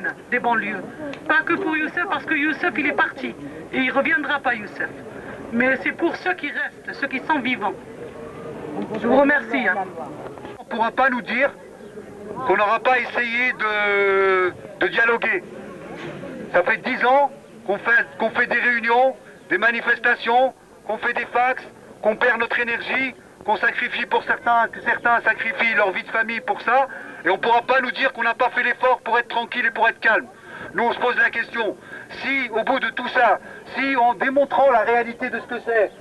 haine des banlieues. Pas que pour Youssef, parce que Youssef, il est parti. Et il ne reviendra pas, Youssef. Mais c'est pour ceux qui restent, ceux qui sont vivants. Je vous remercie. Hein. On ne pourra pas nous dire qu'on n'aura pas essayé de dialoguer. Ça fait 10 ans qu'on fait des réunions, des manifestations, qu'on fait des fax, qu'on perd notre énergie, qu'on sacrifie pour certains, que certains sacrifient leur vie de famille pour ça, et on ne pourra pas nous dire qu'on n'a pas fait l'effort pour être tranquille et pour être calme. Nous, on se pose la question, si au bout de tout ça, si en démontrant la réalité de ce que c'est,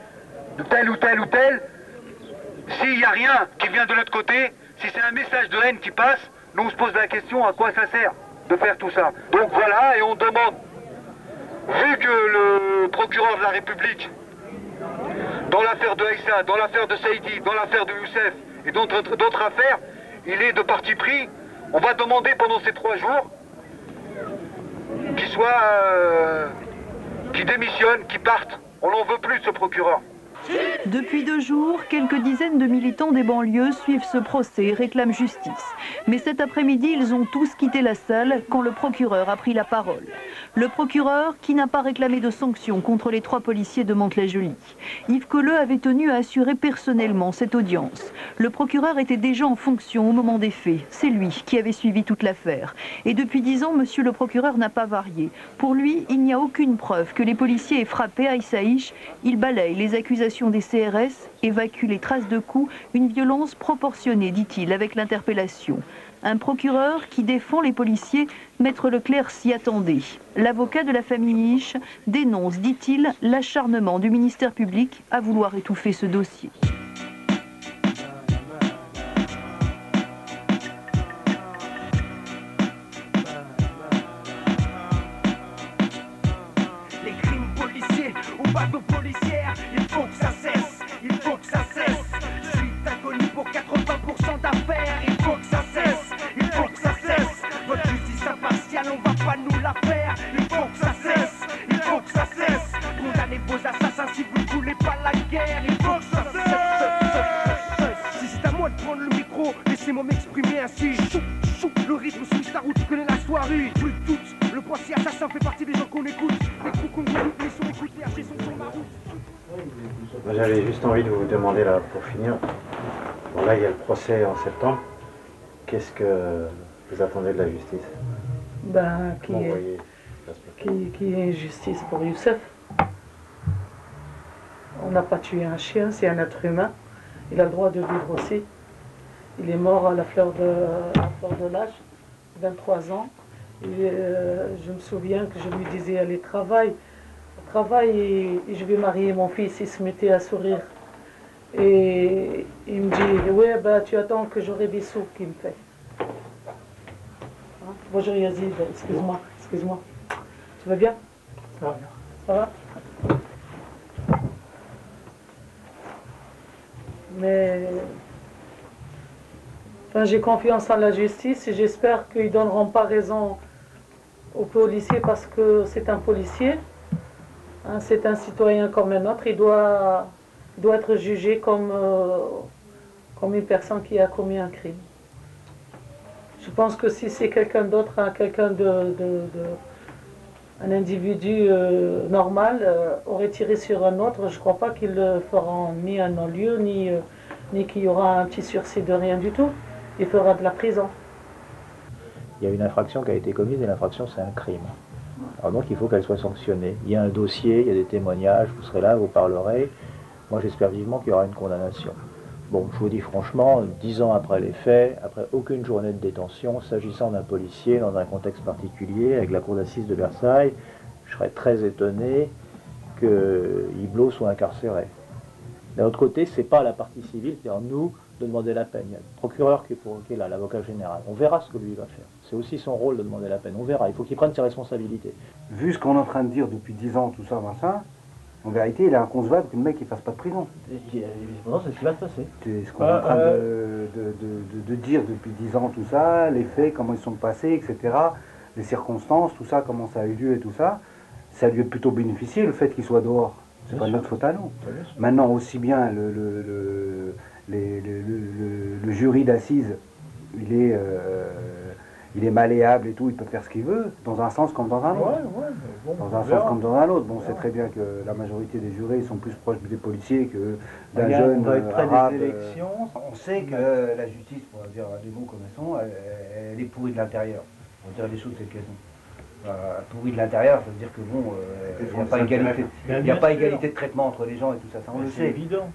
de tel ou tel ou tel, s'il n'y a rien qui vient de notre côté, si c'est un message de haine qui passe, nous on se pose la question à quoi ça sert de faire tout ça. Donc voilà, et on demande, vu que le procureur de la République, dans l'affaire de Aïssa, dans l'affaire de Saïdi, dans l'affaire de Youssef et d'autres affaires, il est de parti pris, on va demander pendant ces 3 jours qu'il démissionne, qu'il parte. On n'en veut plus de ce procureur. Depuis 2 jours, quelques dizaines de militants des banlieues suivent ce procès et réclament justice. Mais cet après-midi, ils ont tous quitté la salle quand le procureur a pris la parole. Le procureur qui n'a pas réclamé de sanctions contre les 3 policiers de Mantes-la-Jolie. Yves Colleux avait tenu à assurer personnellement cette audience. Le procureur était déjà en fonction au moment des faits. C'est lui qui avait suivi toute l'affaire. Et depuis 10 ans, monsieur le procureur n'a pas varié. Pour lui, il n'y a aucune preuve que les policiers aient frappé Aïssa Iche. Il balaye les accusations des CRS, évacue les traces de coups, une violence proportionnée, dit-il, avec l'interpellation. Un procureur qui défend les policiers, Maître Leclerc s'y attendait. L'avocat de la famille Iche dénonce, dit-il, l'acharnement du ministère public à vouloir étouffer ce dossier. Les crimes policiers ou bateaux policières, il faut que ça cesse, il faut que ça cesse. Suite inconnu pour 80% d'affaires, il faut que ça cesse, il faut que ça cesse. Votre justice impartiale, on va pas nous la faire, il faut que ça cesse, il faut que ça cesse. Condamnez vos assassins si vous ne voulez pas la guerre, il faut que ça cesse. Si c'est à moi de prendre le micro, laissez-moi m'exprimer ainsi. Chou, chou, le rythme suit sa route, tu connais la soirée. Plus de doute, le poissier assassin fait partie des gens qu'on écoute. Les coups qu'on écoute, les sons écoutés, après sont sur ma route. J'avais juste envie de vous demander là, pour finir, bon, là il y a le procès en septembre, qu'est-ce que vous attendez de la justice? Ben, qui est justice pour Youssef. On n'a pas tué un chien, c'est un être humain. Il a le droit de vivre aussi. Il est mort à la fleur de l'âge, 23 ans. Et, je me souviens que je lui disais, allez, travaille et je vais marier mon fils. Il se mettait à sourire. Et il me dit, ouais, bah, tu attends que j'aurai des sous, qu'il me fait. Hein? Bonjour Yazid, excuse-moi. Tu vas bien? Ça va bien. Ça va? Mais enfin, j'ai confiance en la justice et j'espère qu'ils ne donneront pas raison aux policiers parce que c'est un policier, hein, c'est un citoyen comme un autre, il doit être jugé comme une personne qui a commis un crime. Je pense que si c'est quelqu'un d'autre, hein, un individu normal aurait tiré sur un autre, je ne crois pas qu'ils le feront ni un non-lieu, ni qu'il y aura un petit sursis de rien du tout. Il fera de la prison. Il y a une infraction qui a été commise et l'infraction c'est un crime. Alors donc il faut qu'elle soit sanctionnée. Il y a un dossier, il y a des témoignages, vous serez là, vous parlerez. Moi j'espère vivement qu'il y aura une condamnation. Bon, je vous dis franchement, 10 ans après les faits, après aucune journée de détention, s'agissant d'un policier dans un contexte particulier, avec la cour d'assises de Versailles, je serais très étonné que Iblo soit incarcéré. D'un autre côté, c'est pas la partie civile, c'est-à-dire nous, de demander la peine. Il y a le procureur qui est là, l'avocat général. On verra ce que lui va faire. C'est aussi son rôle de demander la peine. On verra. Il faut qu'il prenne ses responsabilités. Vu ce qu'on est en train de dire depuis 10 ans, tout ça, machin, en vérité, il est inconcevable que le mec ne fasse pas de prison. Non, c'est ce qui va se passer. C'est ce qu'on est en train de dire depuis 10 ans, tout ça, les faits, comment ils sont passés, etc. Les circonstances, tout ça, comment ça a eu lieu et tout ça. Ça lui est plutôt bénéficié, le fait qu'il soit dehors. C'est pas notre faute à nous. Maintenant, aussi bien le jury d'assises, il il est malléable et tout, il peut faire ce qu'il veut, dans un sens comme dans un autre. Dans un sens comme dans un autre. Bon, on sait très bien que la majorité des jurés sont plus proches des policiers que d'un jeune arabe. On sait que la justice, pour dire les mots comme elles sont, elle est pourrie de l'intérieur. On va dire les choses telles qu'elles sont. Pourrie de l'intérieur, ça veut dire que bon, il n'y a pas égalité de traitement entre les gens et tout ça, on le sait. C'est évident.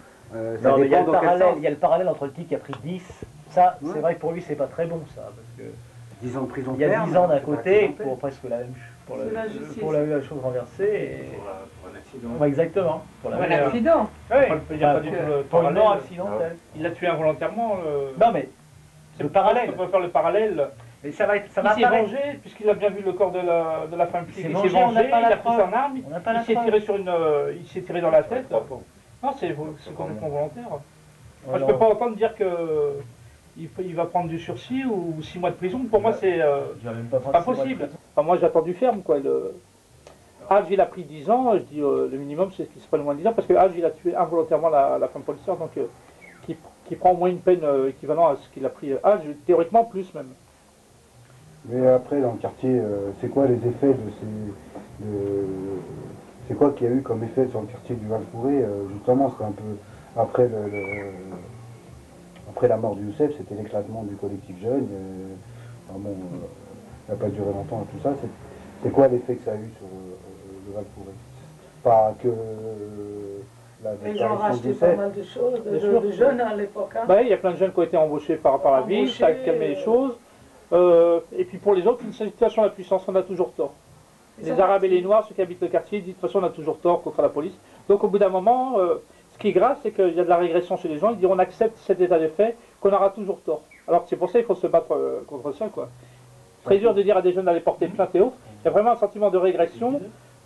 Ça il y a dépend dans quel sens. le parallèle entre le type qui a pris 10, ça, c'est vrai que pour lui, c'est pas très bon, ça, parce que 10 ans de prison il y a ferme, 10 ans d'un c'est pas côté prison pour presque la même pour la chose renversée. Et... Pour un accident. Ouais, exactement. Pour Un accident. Il n'y a pas du tout le pour une parallèle. mort accidentelle. Il l'a tué involontairement. Non, mais C'est le parallèle. On peut faire le parallèle. Mais ça va Il s'est vengé, puisqu'il a bien vu le corps de la femme flic. Il s'est vengé, on n'a pas il a la pris preuve. son arme, On n'a pas la il s'est preuve. tiré sur il s'est tiré dans la tête. Non, c'est complètement volontaire. Moi, je ne peux pas entendre dire que il va prendre du sursis ou 6 mois de prison. Pour moi, c'est pas possible. Enfin, moi, j'ai attendu ferme, quoi. Hadj, il a pris 10 ans. Je dis le minimum, c'est ce qui se passe moins de 10 ans, parce que Hadj, il a tué involontairement la femme policière, donc qui prend au moins une peine équivalente à ce qu'il a pris Hadj, théoriquement plus même. Mais après, dans le quartier, c'est quoi les effets c'est quoi qu'il y a eu comme effet sur le quartier du Val-Fouré? Justement, c'est un peu après après la mort de Youssef, c'était l'éclatement du collectif jeune. Bon, ça n'a pas duré longtemps et tout ça. C'est quoi l'effet que ça a eu sur le Val-Fouré? Pas que Ils ont racheté pas mal de choses, de jeunes à l'époque. Hein. Bah, il y a plein de jeunes qui ont été embauchés par la ville, ça a calmé les choses. Et puis pour les autres, une situation de la puissance, on a toujours tort. Les Arabes et les Noirs, ceux qui habitent le quartier, disent de toute façon on a toujours tort contre la police. Donc au bout d'un moment, ce qui est grave, c'est qu'il y a de la régression chez les gens. Ils disent on accepte cet état de fait, qu'on aura toujours tort. Alors c'est pour ça qu'il faut se battre contre ça, quoi. Très dur de dire à des jeunes d'aller porter plainte et autres. Il y a vraiment un sentiment de régression.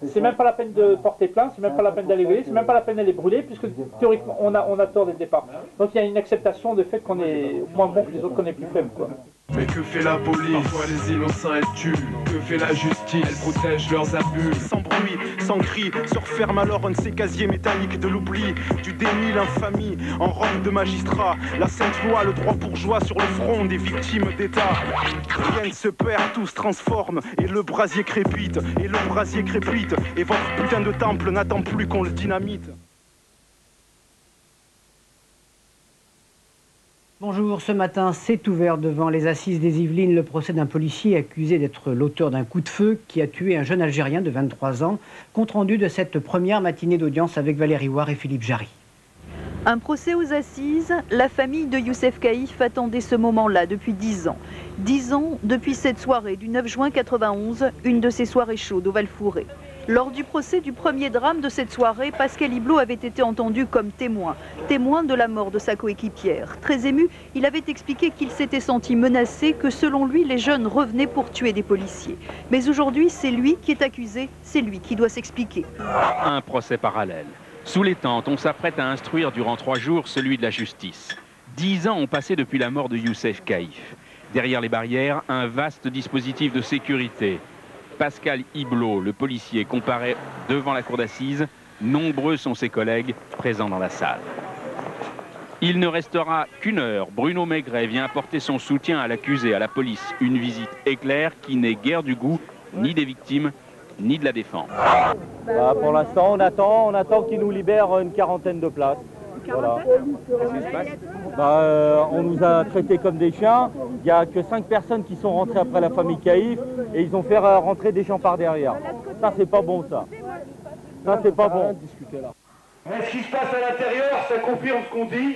C'est même pas la peine de porter plainte, c'est même pas la peine d'aller brûler, c'est même pas la peine d'aller brûler, puisque théoriquement on a tort dès le départ. Donc il y a une acceptation du fait qu'on est moins bon que les autres, qu'on est plus faible, quoi. Mais que fait la police? Parfois les innocents elle tue. Que fait la justice? Elle protège leurs abus. Sans bruit, sans cri, se referme alors un de ces casiers métalliques de l'oubli, du déni, l'infamie, en robe de magistrat. La sainte loi, le droit bourgeois sur le front des victimes d'État. Rien ne se perd, tout se transforme, et le brasier crépite, et le brasier crépite, et votre putain de temple n'attend plus qu'on le dynamite. Bonjour, ce matin s'est ouvert devant les assises des Yvelines le procès d'un policier accusé d'être l'auteur d'un coup de feu qui a tué un jeune Algérien de 23 ans. Compte rendu de cette première matinée d'audience avec Valérie Ouar et Philippe Jarry. Un procès aux assises, la famille de Youssef Caïf attendait ce moment-là depuis 10 ans. 10 ans depuis cette soirée du 9 juin 91, une de ces soirées chaudes au Val-Fouré. Lors du procès du premier drame de cette soirée, Pascal Iblot avait été entendu comme témoin de la mort de sa coéquipière. Très ému, il avait expliqué qu'il s'était senti menacé, que selon lui, les jeunes revenaient pour tuer des policiers. Mais aujourd'hui, c'est lui qui est accusé, c'est lui qui doit s'expliquer. Un procès parallèle. Sous les tentes, on s'apprête à instruire durant 3 jours celui de la justice. 10 ans ont passé depuis la mort de Youssef Caïf. Derrière les barrières, un vaste dispositif de sécurité. Pascal Iblot, le policier, comparaît devant la cour d'assises. Nombreux sont ses collègues présents dans la salle. Il ne restera qu'une heure. Bruno Maigret vient apporter son soutien à l'accusé, à la police. Une visite éclair qui n'est guère du goût ni des victimes, ni de la défense. Bah, pour l'instant, on attend qu'ils nous libèrent une quarantaine de places. Voilà. On nous a traités comme des chiens. Il n'y a que 5 personnes qui sont rentrées après la famille Caïf et ils ont fait rentrer des gens par derrière. Ça, c'est pas bon, ça. Ça, c'est pas bon. Ce qui se passe à l'intérieur, ça confirme ce qu'on dit.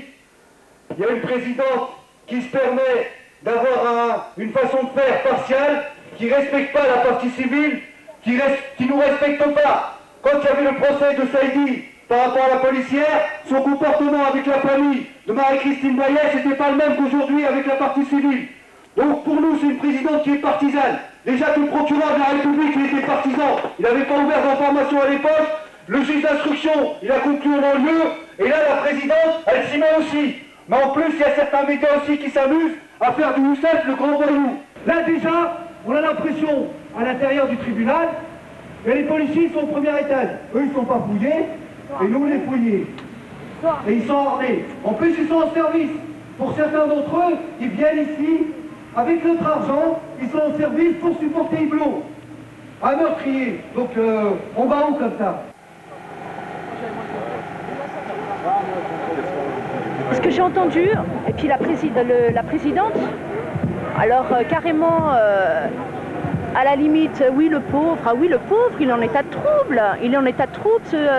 Il y a une présidente qui se permet d'avoir une façon de faire partiale, qui ne respecte pas la partie civile, qui ne nous respecte pas. Quand il y avait le procès de Saïdi par rapport à la policière, son comportement avec la famille de Marie-Christine Baillet, c'était pas le même qu'aujourd'hui avec la partie civile. Donc pour nous, c'est une présidente qui est partisane. Déjà que le procureur de la République, il était partisan, il n'avait pas ouvert d'information à l'époque, le juge d'instruction, il a conclu au non-lieu, et là la présidente, elle s'y met aussi. Mais en plus, il y a certains médias aussi qui s'amusent à faire du Youssef le grand voyou. Là déjà, on a l'impression, à l'intérieur du tribunal, que les policiers sont au premier étage. Eux, ils ne sont pas fouillés, et nous, on les fouillés. Et ils sont ornés. En plus, ils sont en service. Pour certains d'entre eux, ils viennent ici avec notre argent ils sont en service pour supporter Hublot. Un meurtrier. Donc on va où comme ça? Ce que j'ai entendu, et puis la présidente, alors carrément, à la limite, oui le pauvre, ah oui le pauvre, il est en état de trouble,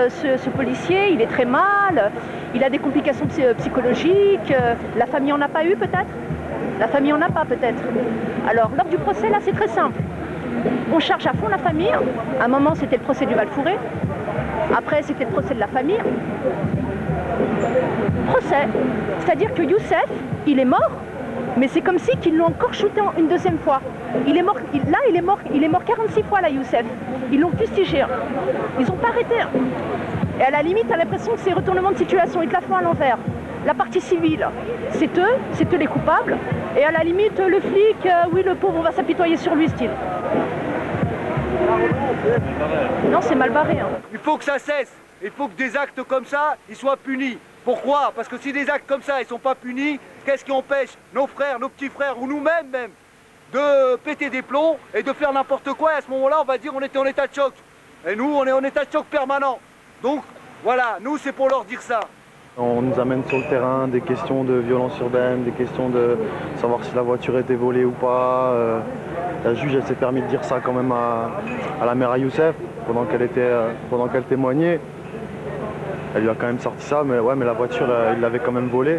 ce policier, il est très mal, il a des complications psychologiques, la famille en a pas eu peut-être? La famille en a pas peut-être. Alors lors du procès là c'est très simple, on charge à fond la famille, à un moment c'était le procès du Val-Fouré, après c'était le procès de la famille. Procès, c'est-à-dire que Youssef, il est mort, mais c'est comme si qu'ils l'ont encore shooté une deuxième fois. Il est mort, il est mort 46 fois là, Youssef. Ils l'ont fustigé. Ils n'ont pas arrêté. Et à la limite, t'as l'impression que c'est retournement de situation, ils te la font à l'envers. La partie civile, c'est eux les coupables. Et à la limite, le flic, oui le pauvre, on va s'apitoyer sur lui, style. Non, c'est mal barré. Hein. Il faut que ça cesse. Il faut que des actes comme ça, ils soient punis. Pourquoi? Parce que si des actes comme ça, ils sont pas punis, qu'est-ce qui empêche nos frères, nos petits frères, ou nous-mêmes même, de péter des plombs et de faire n'importe quoi? Et à ce moment-là, on va dire on était en état de choc. Et nous, on est en état de choc permanent. Donc, voilà, nous, c'est pour leur dire ça. On nous amène sur le terrain des questions de violence urbaine, des questions de savoir si la voiture était volée ou pas. La juge, elle s'est permis de dire ça quand même à la mère à Youssef, pendant qu'elle témoignait. Elle lui a quand même sorti ça, mais ouais, mais la voiture, il l'avait quand même volée.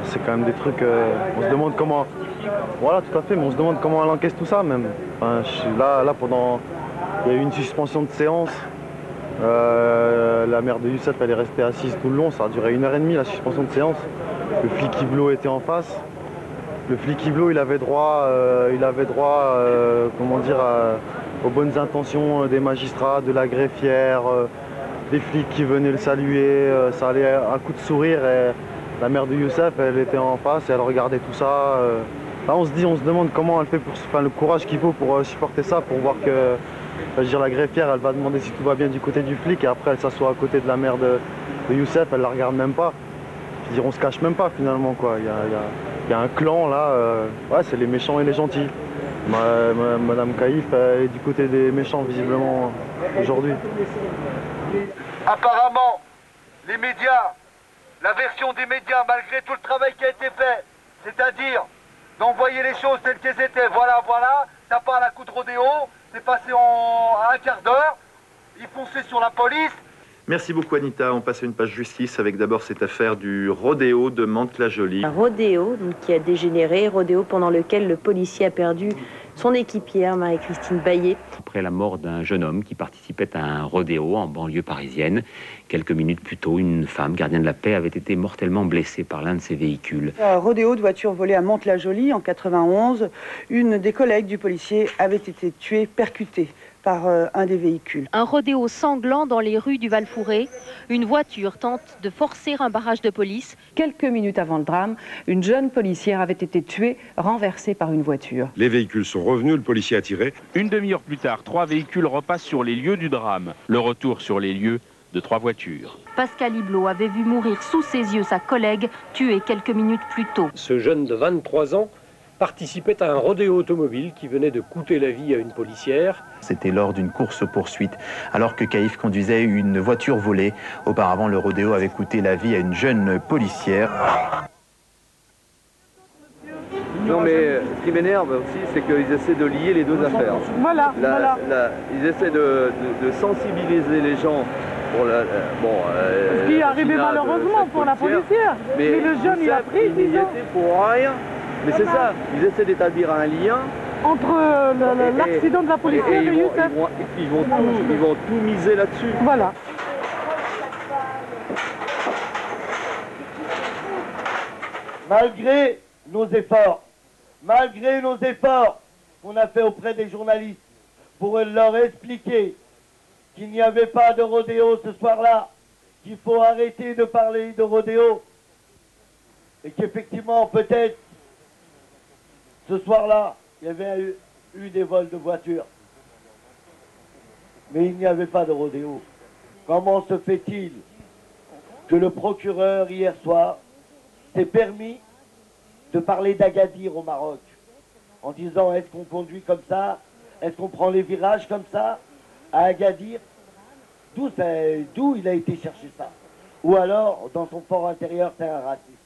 C'est quand même des trucs, on se demande comment... Voilà, tout à fait, mais on se demande comment elle encaisse tout ça même. Enfin, là, il y a eu une suspension de séance. La mère de Youssef, elle est restée assise tout le long, ça a duré 1h30 la suspension de séance. Le flic Hublot était en face. Le flic Hublot, il avait droit comment dire, aux bonnes intentions des magistrats, de la greffière, des flics qui venaient le saluer, ça allait à coup de sourire. Et la mère de Youssef, elle était en face et elle regardait tout ça. Là, on se demande comment elle fait le courage qu'il faut pour supporter ça, pour voir que, je veux dire, la greffière, elle va demander si tout va bien du côté du flic et après elle s'assoit à côté de la mère de Youssef, elle la regarde même pas. Je veux dire, on se cache même pas finalement quoi. Il y a un clan là, ouais, c'est les méchants et les gentils. Madame Caïf est du côté des méchants visiblement aujourd'hui. Apparemment, les médias, la version des médias, malgré tout le travail qui a été fait, c'est-à-dire d'envoyer les choses telles qu'elles étaient, voilà, ça part à coup de rodéo, c'est passé en un quart d'heure, ils fonçaient sur la police. Merci beaucoup Anita, on passe à une page justice avec d'abord cette affaire du rodéo de Mantes-la-Jolie. Un rodéo donc, qui a dégénéré, rodéo pendant lequel le policier a perdu son équipière Marie-Christine Baillet. Après la mort d'un jeune homme qui participait à un rodéo en banlieue parisienne, quelques minutes plus tôt, une femme gardienne de la paix avait été mortellement blessée par l'un de ses véhicules. Un rodéo de voiture volée à Mantes-la-Jolie en 91, une des collègues du policier avait été tuée, percutée par un des véhicules. Un rodéo sanglant dans les rues du Val-Fouré. Une voiture tente de forcer un barrage de police. Quelques minutes avant le drame, une jeune policière avait été tuée, renversée par une voiture. Les véhicules sont revenus, le policier a tiré. Une demi-heure plus tard, 3 véhicules repassent sur les lieux du drame. Le retour sur les lieux de 3 voitures. Pascal Hublot avait vu mourir sous ses yeux sa collègue, tuée quelques minutes plus tôt. Ce jeune de 23 ans participait à un rodéo automobile qui venait de coûter la vie à une policière. C'était lors d'une course-poursuite, alors que Caïf conduisait une voiture volée. Auparavant, le rodéo avait coûté la vie à une jeune policière. Non mais ce qui m'énerve aussi, c'est qu'ils essaient de lier les deux affaires. Voilà, ils essaient de sensibiliser les gens pour la... ce qui est arrivé malheureusement pour la policière. Mais le jeune, il a pris, il y était pour rien. Mais c'est ça, ils essaient d'établir un lien entre l'accident de la policière et Youssef. Ils vont tout miser là-dessus. Voilà. Malgré nos efforts qu'on a fait auprès des journalistes pour leur expliquer qu'il n'y avait pas de rodéo ce soir-là, qu'il faut arrêter de parler de rodéo et qu'effectivement peut-être ce soir-là il y avait eu des vols de voitures, mais il n'y avait pas de rodéo. Comment se fait-il que le procureur hier soir s'est permis de parler d'Agadir au Maroc? en disant est-ce qu'on conduit comme ça, est-ce qu'on prend les virages comme ça, à Agadir. D'où il a été chercher ça? Ou alors, dans son fort intérieur, c'est un raciste.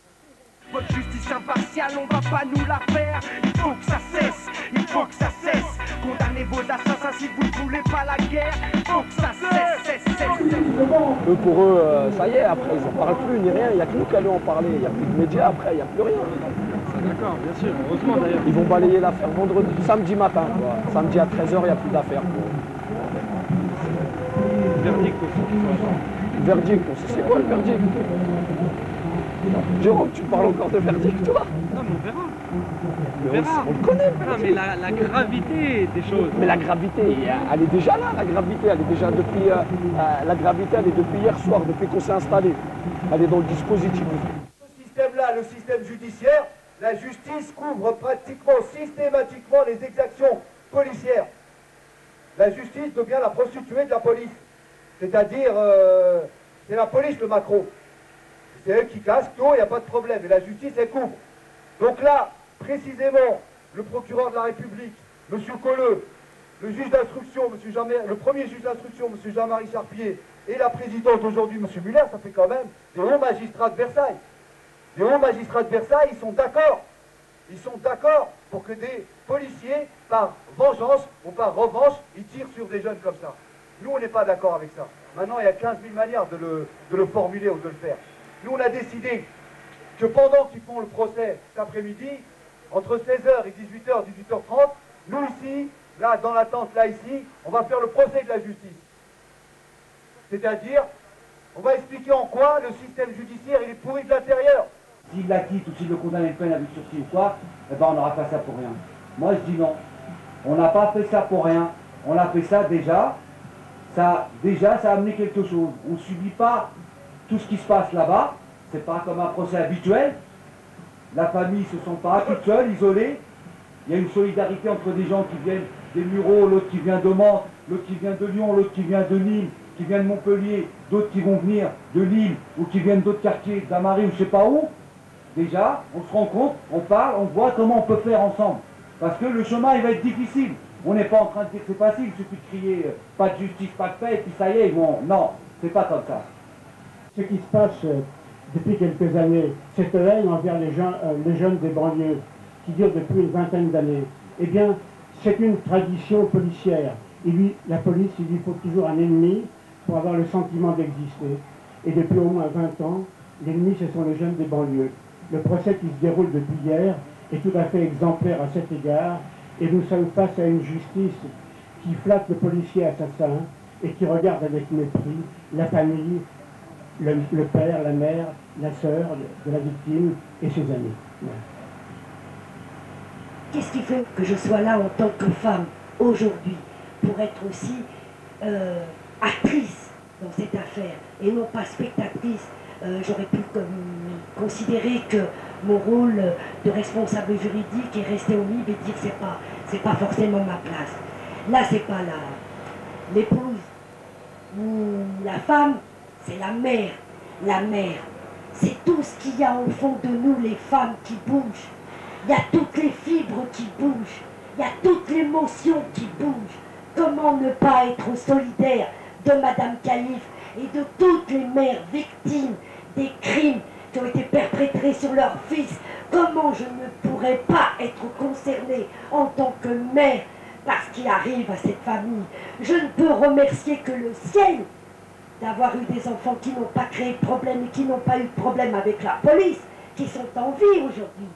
Votre justice impartiale, on va pas nous la faire. Il faut que ça cesse, il faut que ça cesse. Condamnez vos assassins si vous ne voulez pas la guerre. Il faut que ça cesse. Eux, pour eux, ça y est, après, ils n'en parlent plus, ni rien. Il n'y a que nous qui allons en parler. Il n'y a plus de médias après, il n'y a plus rien. D'accord, bien sûr, heureusement d'ailleurs. Ils vont balayer l'affaire samedi matin. Quoi. Samedi à 13h, il n'y a plus d'affaires. Verdict aussi. Verdict aussi, c'est quoi le verdict? Jérôme, tu parles encore de verdict, toi? Non, mais on verra. On le connaît. Non, mais la gravité des choses. Mais la gravité, elle est déjà là, la gravité. Elle est déjà depuis. La gravité, elle est depuis hier soir, depuis qu'on s'est installé. Elle est dans le dispositif. Ce système-là, le système judiciaire, la justice couvre pratiquement systématiquement les exactions policières. La justice devient la prostituée de la police. C'est-à-dire, c'est la police le macro. C'est eux qui cassent tout, il n'y a pas de problème. Et la justice, elle couvre. Donc là, précisément, le procureur de la République, M. Colleux, le juge d'instruction, le premier juge d'instruction, M. Jean-Marie Charpier, et la présidente aujourd'hui, M. Muller, ça fait quand même des hauts magistrats de Versailles. Les hauts magistrats de Versailles, ils sont d'accord. Ils sont d'accord pour que des policiers, par vengeance ou par revanche, ils tirent sur des jeunes comme ça. Nous, on n'est pas d'accord avec ça. Maintenant, il y a 15 000 manières de le formuler ou de le faire. Nous, on a décidé que pendant qu'ils font le procès cet après-midi, entre 16h et 18h, 18h30, nous ici, là, dans la tente, là, ici, on va faire le procès de la justice. C'est-à-dire, on va expliquer en quoi le système judiciaire, il est pourri de l'intérieur. S'il la quitte ou s'il le condamne à une peine avec sursis ou quoi, eh ben on n'aura pas ça pour rien. Moi je dis non. On n'a pas fait ça pour rien. On a fait ça déjà. Ça a amené quelque chose. On ne subit pas tout ce qui se passe là-bas. C'est pas comme un procès habituel. La famille ne se sent pas toute seule, isolée. Il y a une solidarité entre des gens qui viennent des Mureaux, l'autre qui vient de Mantes, l'autre qui vient de Lyon, l'autre qui vient de Nîmes, qui vient de Montpellier, d'autres qui vont venir de Lille ou qui viennent d'autres quartiers, d'Amarie ou je sais pas où. Déjà, on se rencontre, on parle, on voit comment on peut faire ensemble. Parce que le chemin, il va être difficile. On n'est pas en train de dire que c'est facile, il suffit de crier pas de justice, pas de paix, et puis ça y est, ils vont... Non, c'est pas comme ça. Ce qui se passe depuis quelques années, cette haine envers les jeunes des banlieues, qui dure depuis une vingtaine d'années, eh bien, c'est une tradition policière. La police, il lui faut toujours un ennemi pour avoir le sentiment d'exister. Et depuis au moins 20 ans, l'ennemi, ce sont les jeunes des banlieues. Le procès qui se déroule depuis hier est tout à fait exemplaire à cet égard, et nous sommes face à une justice qui flatte le policier assassin et qui regarde avec mépris la famille, le père, la mère, la sœur de la victime et ses amis. Voilà. Qu'est-ce qui fait que je sois là en tant que femme aujourd'hui pour être aussi actrice dans cette affaire et non pas spectatrice? J'aurais pu considérer que mon rôle de responsable juridique est resté au milieu et dire c'est pas forcément ma place. Là, c'est pas l'épouse, la femme, c'est la mère. La mère, c'est tout ce qu'il y a au fond de nous, les femmes, qui bougent. Il y a toutes les fibres qui bougent. Il y a toute l'émotion qui bouge. Comment ne pas être solidaire de Madame Caïf et de toutes les mères victimes des crimes qui ont été perpétrés sur leurs fils? Comment je ne pourrais pas être concernée en tant que mère par ce qui arrive à cette famille? Je ne peux remercier que le ciel d'avoir eu des enfants qui n'ont pas créé de problème et qui n'ont pas eu de problème avec la police, qui sont en vie aujourd'hui.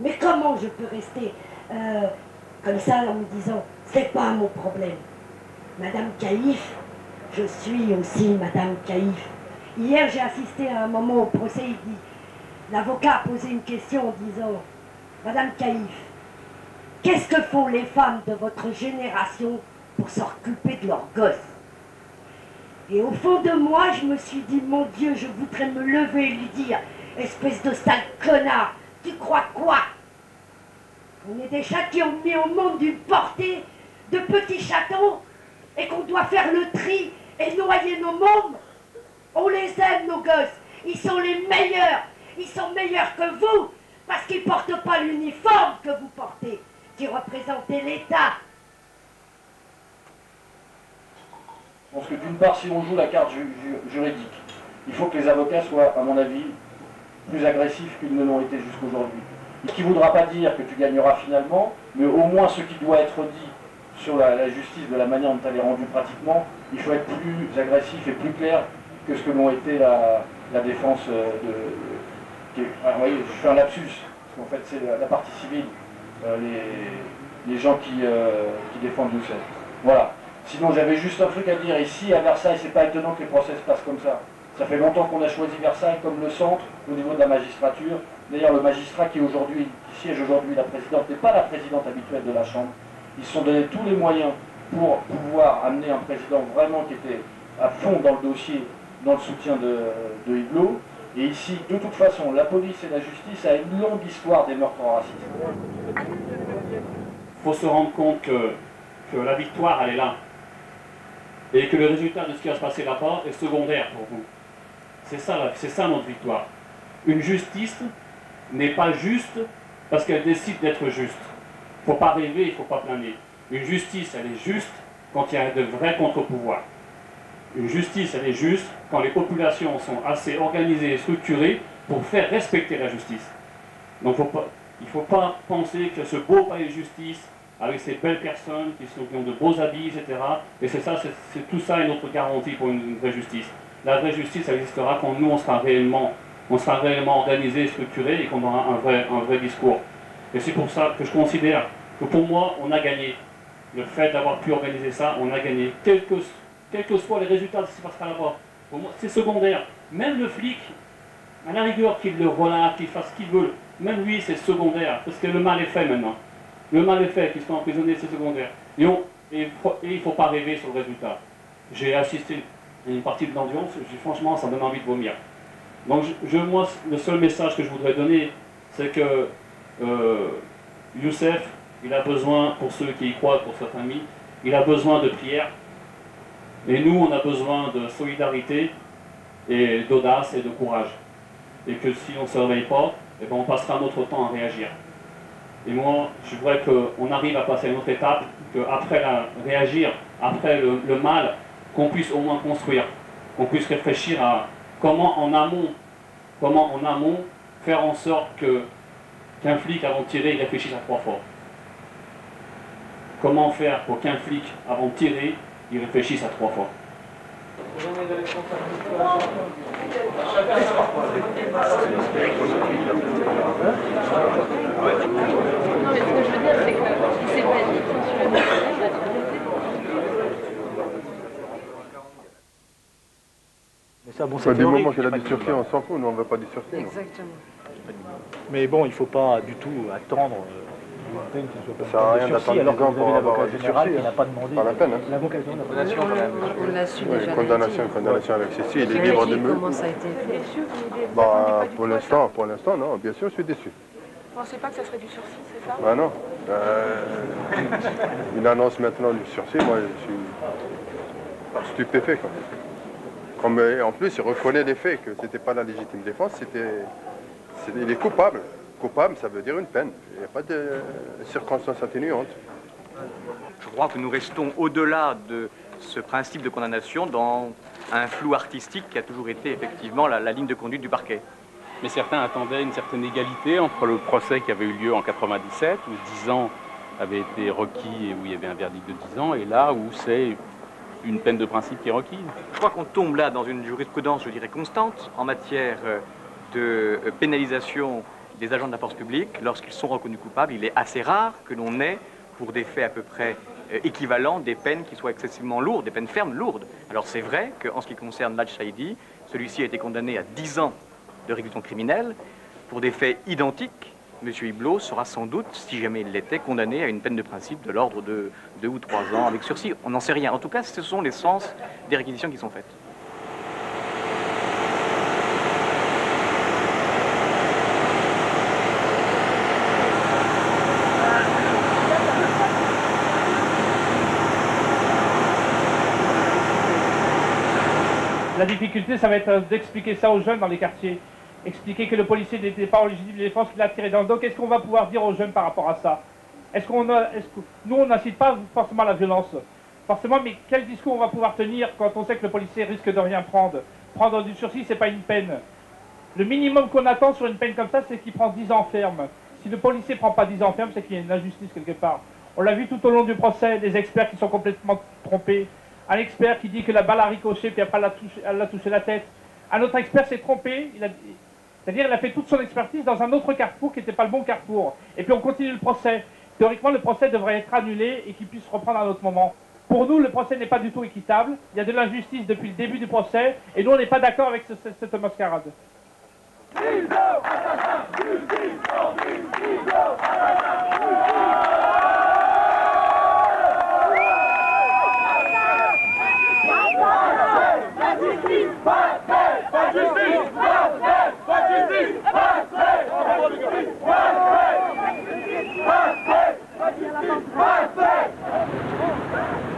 Mais comment je peux rester comme ça en me disant c'est pas mon problème? Madame Caïf, je suis aussi Madame Caïf. Hier, j'ai assisté à un moment au procès, il dit, l'avocat a posé une question en disant, Madame Caïf, qu'est-ce que font les femmes de votre génération pour s'occuper de leurs gosses? Et au fond de moi, je me suis dit, mon Dieu, je voudrais me lever et lui dire, espèce de sale connard, tu crois quoi? On est des chats qui ont mis au monde d'une portée de petits chatons et qu'on doit faire le tri et noyer nos mômes. On les aime, nos gosses. Ils sont les meilleurs. Ils sont meilleurs que vous parce qu'ils ne portent pas l'uniforme que vous portez. qui représentez l'État. Je pense que d'une part, si on joue la carte juridique, il faut que les avocats soient, à mon avis, plus agressifs qu'ils ne l'ont été jusqu'aujourd'hui. Ce qui ne voudra pas dire que tu gagneras finalement, mais au moins ce qui doit être dit sur la justice, de la manière dont elle est rendue pratiquement, il faut être plus agressif et plus clair que ce que l'ont été la défense de... vous voyez, je fais un lapsus, parce qu'en fait c'est la partie civile, les gens qui défendent Youssef. Voilà. Sinon j'avais juste un truc à dire, ici à Versailles, c'est pas étonnant que les procès se passent comme ça. Ça fait longtemps qu'on a choisi Versailles comme le centre au niveau de la magistrature. D'ailleurs, le magistrat qui siège aujourd'hui, la présidente, n'est pas la présidente habituelle de la Chambre. Ils se sont donné tous les moyens pour pouvoir amener un président vraiment qui était à fond dans le dossier, dans le soutien de Hublot. Et ici, de toute façon, la police et la justice a une longue histoire des meurtres racistes. Il faut se rendre compte que la victoire, elle est là. Et que le résultat de ce qui va se passer là-bas est secondaire pour vous. C'est ça notre victoire. Une justice n'est pas juste parce qu'elle décide d'être juste. Il ne faut pas rêver, il ne faut pas planer. Une justice, elle est juste quand il y a de vrais contre-pouvoirs. Une justice, elle est juste quand les populations sont assez organisées et structurées pour faire respecter la justice. Donc il ne faut pas penser que ce beau palais de justice, avec ces belles personnes qui ont de beaux habits, etc. Et tout ça est notre garantie pour une vraie justice. La vraie justice, elle existera quand nous, on sera réellement organisé, structuré et qu'on aura un vrai discours. Et c'est pour ça que je considère que pour moi, on a gagné. Le fait d'avoir pu organiser ça, on a gagné. Quels que soient les résultats de ce qui se passera là-bas, pour moi, c'est secondaire. Même le flic, à la rigueur, qu'il le relâche, qu'il fasse ce qu'il veut, même lui, c'est secondaire, parce que le mal est fait maintenant. Le mal est fait, qu'ils soient emprisonnés, c'est secondaire. Et il ne faut pas rêver sur le résultat. J'ai assisté à une partie de l'ambiance, franchement, ça me donne envie de vomir. Donc moi, le seul message que je voudrais donner, c'est que Youssef, il a besoin, pour ceux qui y croient, pour sa famille, il a besoin de prière. Et nous, on a besoin de solidarité, et d'audace et de courage. Et que si on ne se réveille pas, eh ben, on passera notre temps à réagir. Et moi, je voudrais qu'on arrive à passer à une autre étape, qu'après réagir, après le mal, qu'on puisse au moins construire, qu'on puisse réfléchir à comment en amont faire en sorte qu'un flic avant de tirer, il réfléchisse à 3 fois. Comment faire pour qu'un flic avant de tirer, il réfléchisse à 3 fois. Non, mais ce que je veux dire, c'est que c'est pas dit sur Mais ça, bon, c'est du moment qu'elle a du sursis, on s'en fout, nous on ne veut pas du sursis. Exactement. Mais bon, il ne faut pas du tout attendre une peine qui soit ça sert à rien d'attendre alors que vous avez l'avocat du général sursis, qui n'a pas demandé. Pas la peine. L'avocat général n'a pas demandé. On l'a su déjà. Condamnation avec Cécile, il est libre de me. Comment ça a été fait? Bah, pour l'instant, non, bien sûr, je suis déçu. Vous ne pensez pas que ça serait du sursis, c'est ça? Bah non. Une annonce maintenant du sursis, moi je suis stupéfait. Quoi. En plus, il reconnaît les faits, que c'était pas la légitime défense, il est coupable. Coupable, ça veut dire une peine. Il n'y a pas de circonstances atténuantes. Je crois que nous restons au-delà de ce principe de condamnation dans un flou artistique qui a toujours été effectivement la ligne de conduite du parquet. Mais certains attendaient une certaine égalité entre le procès qui avait eu lieu en 97, où 10 ans avaient été requis et où il y avait un verdict de 10 ans, et là où c'est une peine de principe qui est requise. Je crois qu'on tombe là dans une jurisprudence, je dirais, constante en matière de pénalisation des agents de la force publique. Lorsqu'ils sont reconnus coupables, il est assez rare que l'on ait, pour des faits à peu près équivalents, des peines qui soient excessivement lourdes, des peines fermes lourdes. Alors c'est vrai qu'en ce qui concerne Laj Saidi, celui-ci a été condamné à 10 ans de réclusion criminelle. Pour des faits identiques, M. Hublot sera sans doute, si jamais il l'était, condamné à une peine de principe de l'ordre de 2 ou 3 ans avec sursis. On n'en sait rien. En tout cas, ce sont les sens des réquisitions qui sont faites. La difficulté, ça va être d'expliquer ça aux jeunes dans les quartiers. Expliquer que le policier n'était pas en légitime défense, qu'il a tiré dans le dos. Qu'est-ce qu'on va pouvoir dire aux jeunes par rapport à ça? Nous, on n'incite pas forcément à la violence. Forcément, mais quel discours on va pouvoir tenir quand on sait que le policier risque de rien prendre? Prendre du sursis, c'est pas une peine. Le minimum qu'on attend sur une peine comme ça, c'est qu'il prend 10 ans ferme. Si le policier prend pas 10 ans ferme, c'est qu'il y a une injustice quelque part. On l'a vu tout au long du procès, des experts qui sont complètement trompés. Un expert qui dit que la balle a ricoché, puis après elle a touché la tête. Un autre expert s'est trompé, c'est-à-dire il a fait toute son expertise dans un autre carrefour qui n'était pas le bon carrefour. Et puis on continue le procès. Théoriquement, le procès devrait être annulé et qu'il puisse reprendre à un autre moment. Pour nous, le procès n'est pas du tout équitable. Il y a de l'injustice depuis le début du procès, et nous, on n'est pas d'accord avec cette mascarade.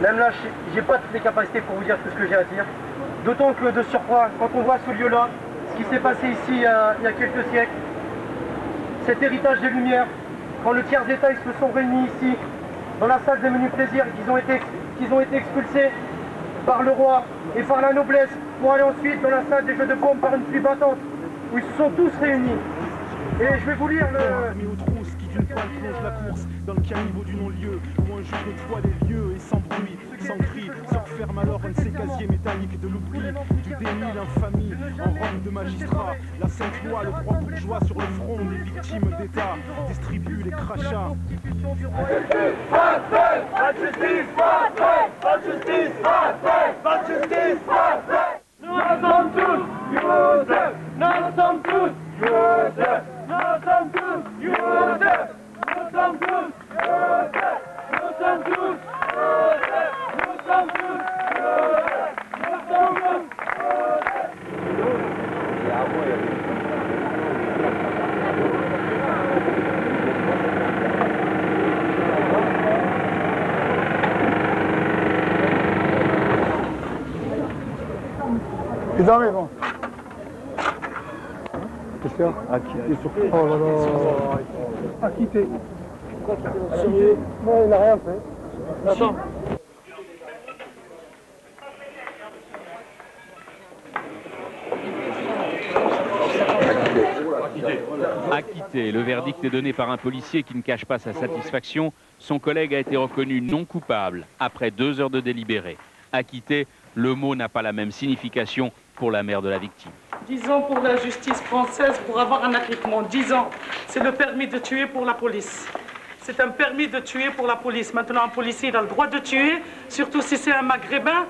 Même là, j'ai pas toutes les capacités pour vous dire tout ce que j'ai à dire. D'autant que, de surcroît, quand on voit ce lieu-là, ce qui s'est passé ici il y a quelques siècles, cet héritage des Lumières, quand le tiers-état ils se sont réunis ici, dans la salle des menus plaisirs, qu'ils ont été expulsés par le roi et par la noblesse, pour aller ensuite dans la salle des jeux de paume par une pluie battante, où ils se sont tous réunis. Et je vais vous lire le... D'une balle plonge la course dans le caniveau du non-lieu où un juge nettoie les lieux et sans bruit, sans cri, se referme alors un de ces casiers métalliques de l'oubli, du déni, l'infamie, en robe de magistrat. La sainte loi, le droit bourgeois sur le front des victimes d'État distribue les crachats. Nous sommes tous users, nous sommes tous users, nous sommes tous users, nous sommes tous users, nous sommes tous users, nous sommes tous users, nous sommes tous Les armées, bon. Qu'est-ce qu'il y a? Acquitté sur... Oh là là. Acquitté. Sérieux? Non, il n'a rien fait. Attends. Acquitté. Le verdict est donné par un policier qui ne cache pas sa satisfaction. Son collègue a été reconnu non coupable après 2 heures de délibéré. Acquitté, le mot n'a pas la même signification pour la mère de la victime. 10 ans pour la justice française pour avoir un acquittement. 10 ans, c'est le permis de tuer pour la police. C'est un permis de tuer pour la police. Maintenant, un policier il a le droit de tuer, surtout si c'est un maghrébin,